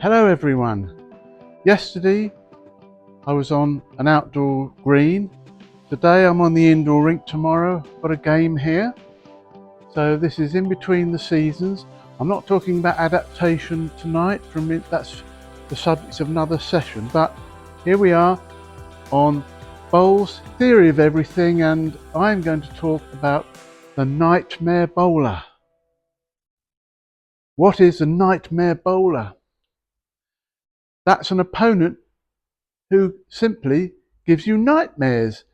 Hello everyone. Yesterday I was on an outdoor green. Today I'm on the indoor rink. Tomorrow I've got a game here. So this is in between the seasons. I'm not talking about adaptation tonight, that's the subject of another session, but here we are on Bowles' Theory of Everything, and I'm going to talk about the nightmare bowler. What is a nightmare bowler? That's an opponent who simply gives you nightmares.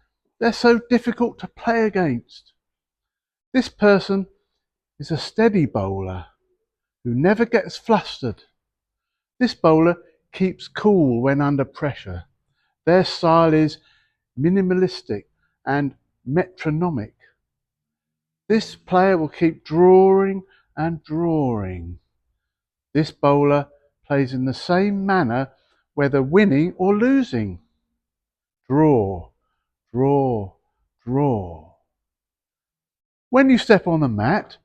They're so difficult to play against. This person is a steady bowler who never gets flustered. This bowler keeps cool when under pressure. Their style is minimalistic and metronomic. This player will keep drawing and drawing. This bowler plays in the same manner whether winning or losing. Draw, draw, draw. When you step on the mat,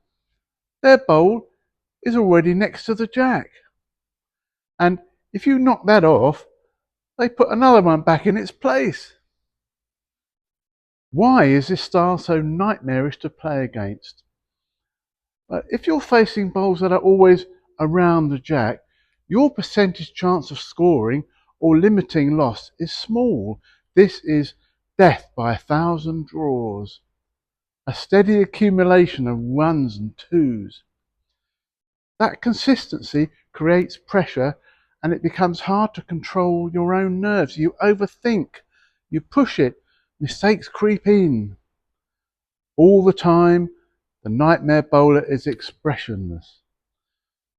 their bowl is already next to the jack. And if you knock that off, they put another one back in its place. Why is this style so nightmarish to play against? If you're facing bowls that are always around the jack, your percentage chance of scoring or limiting loss is small. This is death by 1,000 draws. A steady accumulation of ones and twos. That consistency creates pressure and it becomes hard to control your own nerves. You overthink, you push it, mistakes creep in. All the time, the nightmare bowler is expressionless.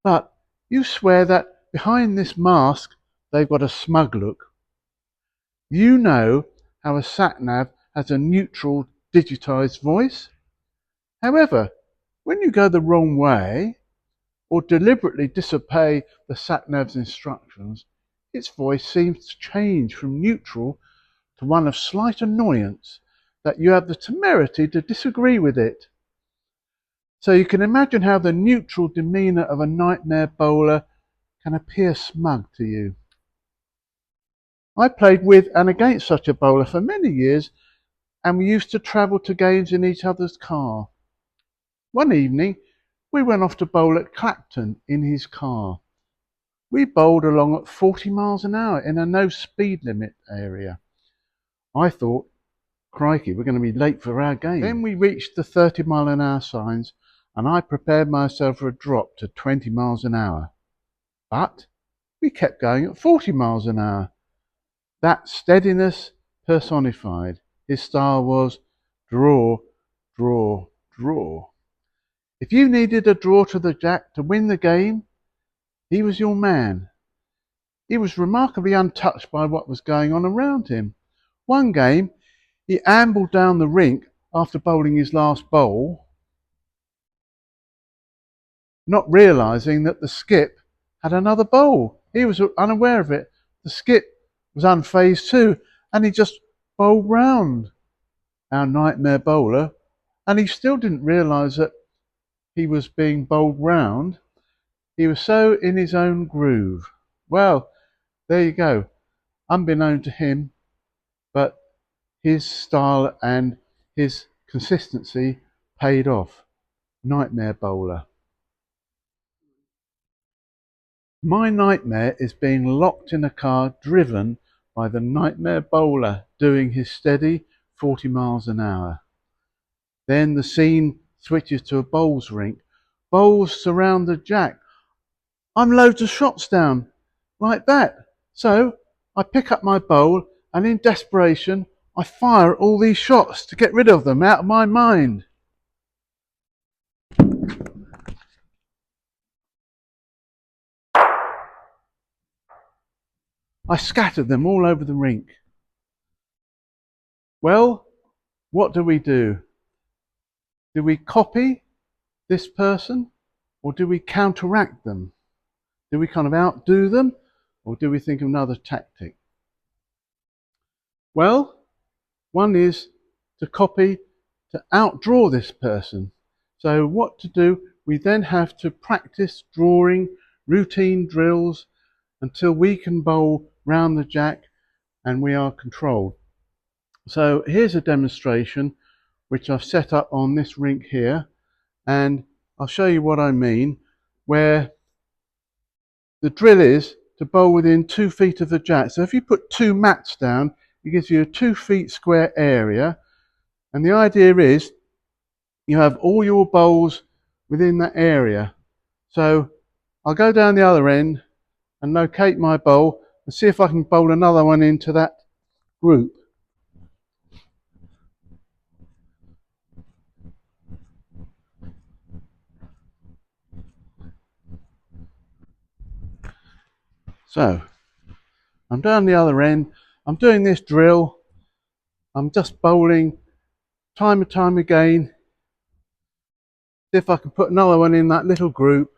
But you swear that behind this mask, they've got a smug look. You know how a sat-nav has a neutral digitized voice. However, when you go the wrong way or deliberately disobey the sat-nav's instructions, its voice seems to change from neutral to one of slight annoyance that you have the temerity to disagree with it. So you can imagine how the neutral demeanour of a nightmare bowler can appear smug to you. I played with and against such a bowler for many years, and we used to travel to games in each other's car. One evening, we went off to bowl at Clapton in his car. We bowled along at 40 miles an hour in a no speed limit area. I thought, crikey, we're going to be late for our game. Then we reached the 30 mile an hour signs and I prepared myself for a drop to 20 miles an hour. But we kept going at 40 miles an hour. That steadiness personified. His style was draw, draw, draw. If you needed a draw to the jack to win the game, he was your man. He was remarkably untouched by what was going on around him. One game, he ambled down the rink after bowling his last bowl, not realising that the skip had another bowl. He was unaware of it. The skip was unfazed too, and he just bowled round our nightmare bowler, and he still didn't realise that he was being bowled round. He was so in his own groove. Well, there you go. Unbeknown to him, but his style and his consistency paid off. Nightmare bowler. My nightmare is being locked in a car driven by the nightmare bowler doing his steady 40 miles an hour. Then the scene switches to a bowls rink. Bowls surround the jack. I'm loads of shots down, like that. So I pick up my bowl and in desperation I fire all these shots to get rid of them out of my mind. I scattered them all over the rink. Well, what do? Do we copy this person or do we counteract them? Do we kind of outdo them or do we think of another tactic? Well, one is to copy, to outdraw this person. So what to do? We then have to practice drawing, routine drills, until we can bowl round the jack and we are controlled. So here's a demonstration which I've set up on this rink here, and I'll show you what I mean, where the drill is to bowl within 2 feet of the jack. So if you put 2 mats down, it gives you a 2 feet square area, and the idea is you have all your bowls within that area. So I'll go down the other end and locate my bowl and see if I can bowl another one into that group. So I'm down the other end, I'm doing this drill, I'm just bowling time and time again, see if I can put another one in that little group.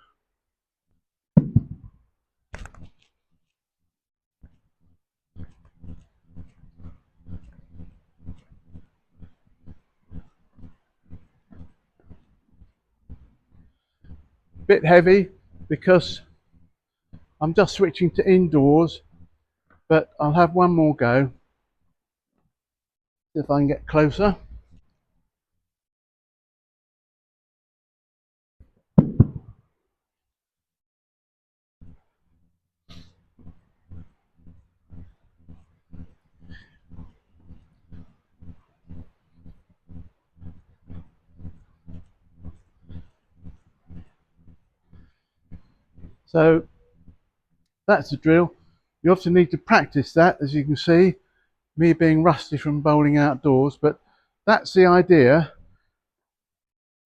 Bit heavy because I'm just switching to indoors, but I'll have one more go, see if I can get closer. So that's the drill. You obviously need to practice that, as you can see, me being rusty from bowling outdoors, but that's the idea,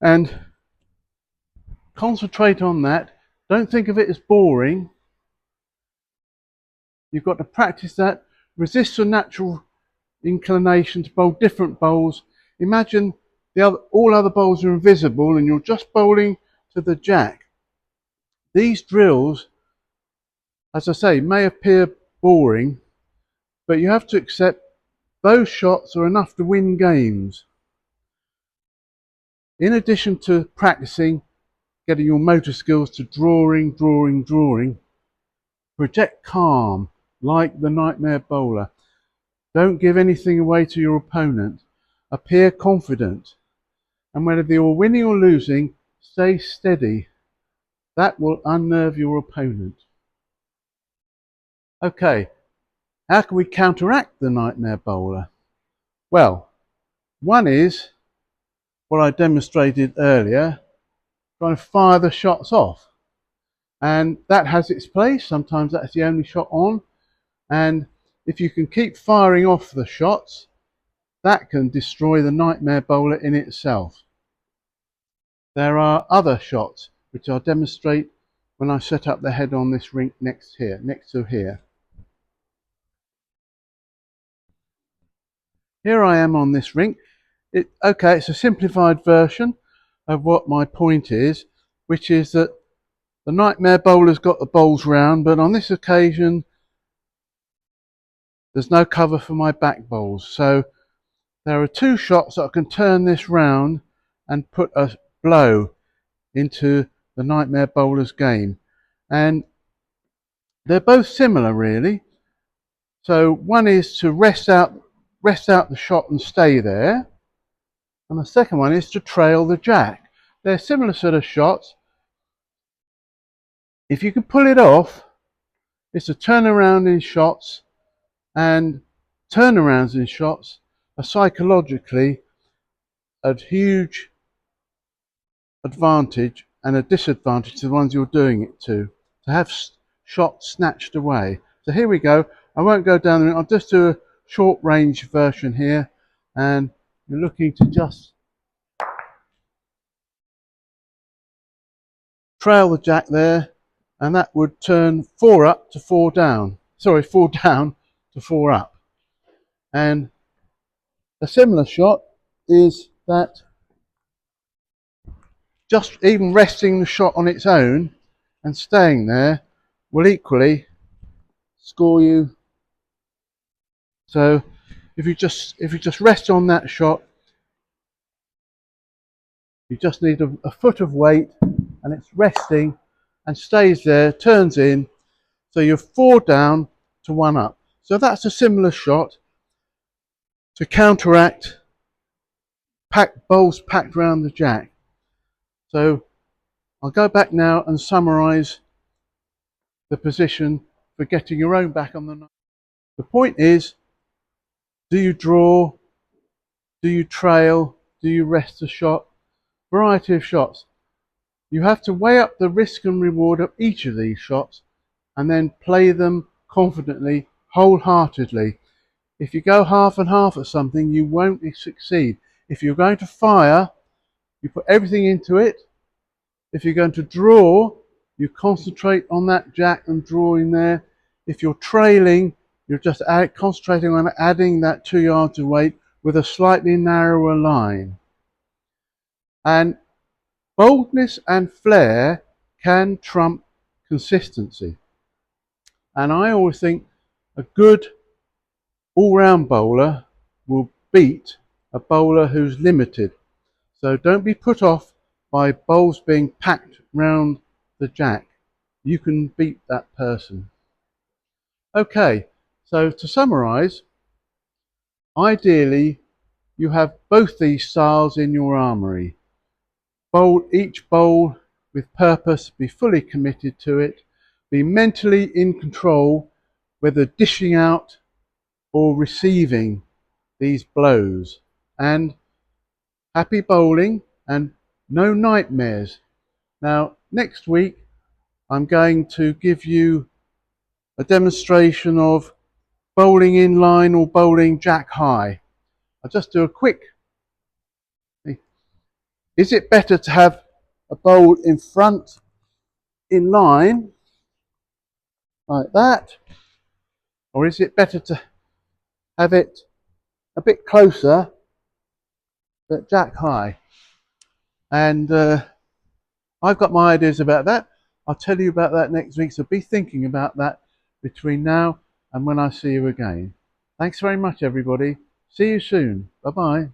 and concentrate on that. Don't think of it as boring. You've got to practice that. Resist your natural inclination to bowl different bowls. Imagine all other bowls are invisible and you're just bowling to the jack. These drills, as I say, may appear boring, but you have to accept those shots are enough to win games. In addition to practicing, getting your motor skills to drawing, project calm like the nightmare bowler. Don't give anything away to your opponent. Appear confident. And whether you're winning or losing, stay steady. That will unnerve your opponent. Okay, how can we counteract the nightmare bowler? Well, one is what I demonstrated earlier, trying to fire the shots off. And that has its place. Sometimes that's the only shot on. And if you can keep firing off the shots, that can destroy the nightmare bowler in itself. There are other shots which I'll demonstrate when I set up the head on this rink next to here. Here I am on this rink. It's a simplified version of what my point is, which is that the nightmare bowler's got the bowls round, but on this occasion there's no cover for my back bowls. So there are 2 shots that I can turn this round and put a blow into the nightmare bowler's game. And they're both similar really. So one is to rest out the shot and stay there. And the second one is to trail the jack. They're similar sort of shots. If you can pull it off, it's a turnaround in shots, and turnarounds in shots are psychologically a huge advantage and a disadvantage to the ones you're doing it to have shots snatched away. So here we go. I won't go down the, I'll just do a short range version here, and you're looking to just trail the jack there, and that would turn 4 up to 4 down. Sorry, 4 down to 4 up. And a similar shot is that just even resting the shot on its own and staying there will equally score you. So if you just rest on that shot, you just need a foot of weight, and it's resting and stays there, turns in, So you're 4 down to 1 up. So that's a similar shot to counteract bowls packed around the jack. So I'll go back now and summarise the position for getting your own back on the night. The point is, do you draw? Do you trail? Do you rest the shot? Variety of shots. You have to weigh up the risk and reward of each of these shots and then play them confidently, wholeheartedly. If you go half and half at something, you won't succeed. If you're going to fire, you put everything into it. If you're going to draw, you concentrate on that jack and drawing there. If you're trailing, you're just concentrating on adding that 2 yards of weight with a slightly narrower line. And boldness and flair can trump consistency. And I always think a good all-round bowler will beat a bowler who's limited. So don't be put off by bowls being packed round the jack. You can beat that person. Okay, so to summarise, ideally you have both these styles in your armoury. Each bowl with purpose, be fully committed to it, be mentally in control, whether dishing out or receiving these blows, and happy bowling and no nightmares. Now, next week I'm going to give you a demonstration of bowling in line or bowling jack high. I'll just do a quick. Is it better to have a bowl in front in line like that, or is it better to have it a bit closer but jack high? And I've got my ideas about that. I'll tell you about that next week, so be thinking about that between now and when I see you again. Thanks very much, everybody. See you soon. Bye-bye.